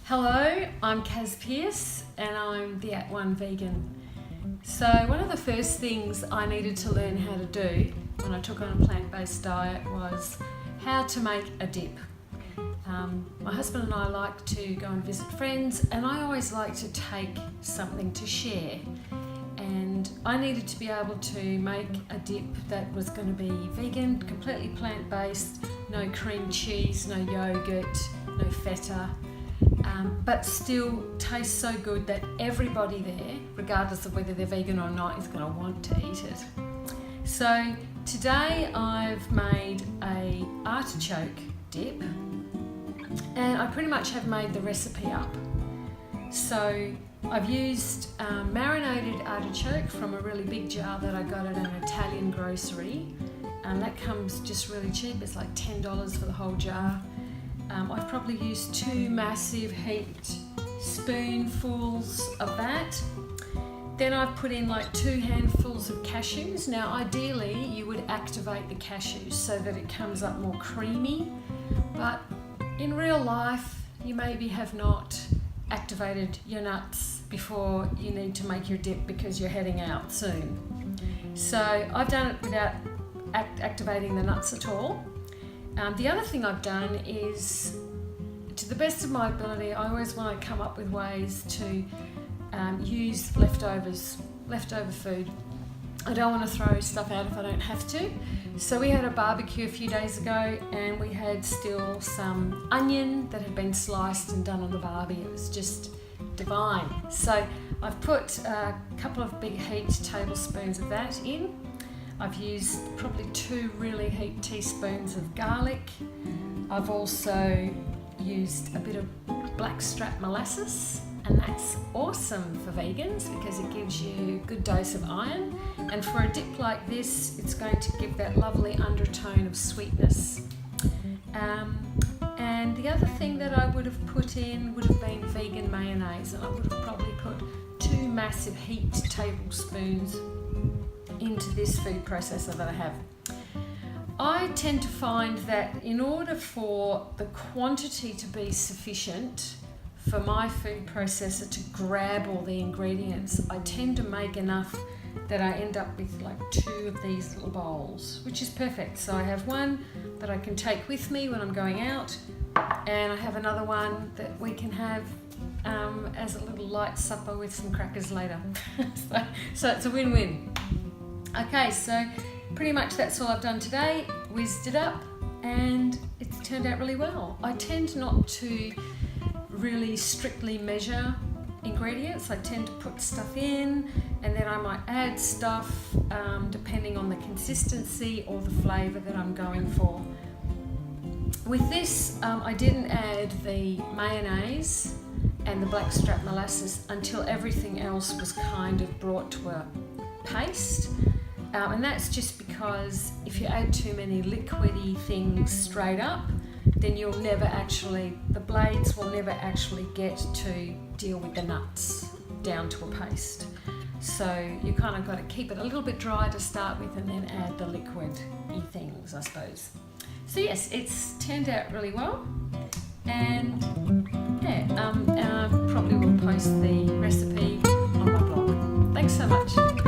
Hello, I'm Kaz Pierce and I'm the @1 vegan. So one of the first things I needed to learn how to do when I took on a plant-based diet was how to make a dip. My husband and I like to go and visit friends, and I always like to take something to share. And I needed to be able to make a dip that was going to be vegan, completely plant-based, no cream cheese, no yogurt, no feta, but still tastes so good that everybody there, regardless of whether they're vegan or not, is going to want to eat it. So today I've made a artichoke dip, and I pretty much have made the recipe up. So I've used marinated artichoke from a really big jar that I got at an Italian grocery, and that comes just really cheap. It's like $10 for the whole jar. I've probably used 2 massive heaped spoonfuls of that. Then I've put in like 2 handfuls of cashews. Now ideally you would activate the cashews so that it comes up more creamy, but in real life you maybe have not activated your nuts before you need to make your dip because you're heading out soon. So I've done it without activating the nuts at all. The other thing I've done is, to the best of my ability, I always want to come up with ways to use leftover food. I don't want to throw stuff out if I don't have to. So we had a barbecue a few days ago, and we had still some onion that had been sliced and done on the barbie. It was just divine. So I've put a couple of big heaped tablespoons of that in. I've used probably 2 really heaped teaspoons of garlic. I've also used a bit of blackstrap molasses, and that's awesome for vegans because it gives you a good dose of iron, and for a dip like this it's going to give that lovely undertone of sweetness. And the other thing that I would have put in would have been vegan mayonnaise, and I would have probably put 2 massive heaped tablespoons into this food processor that I have. I tend to find that in order for the quantity to be sufficient for my food processor to grab all the ingredients, I tend to make enough that I end up with like 2 of these little bowls, which is perfect. So I have one that I can take with me when I'm going out, and I have another one that we can have as a little light supper with some crackers later. so it's a win-win. Okay, so pretty much that's all I've done today. Whizzed it up, and it's turned out really well. I tend not to really strictly measure ingredients. I tend to put stuff in, and then I might add stuff depending on the consistency or the flavour that I'm going for. With this, I didn't add the mayonnaise and the blackstrap molasses until everything else was kind of brought to a paste. And that's just because if you add too many liquidy things straight up, then the blades will never actually get to deal with the nuts down to a paste. So you kind of got to keep it a little bit dry to start with, and then add the liquid-y things, I suppose. So yes, it's turned out really well, and I probably will post the recipe on my blog. Thanks so much.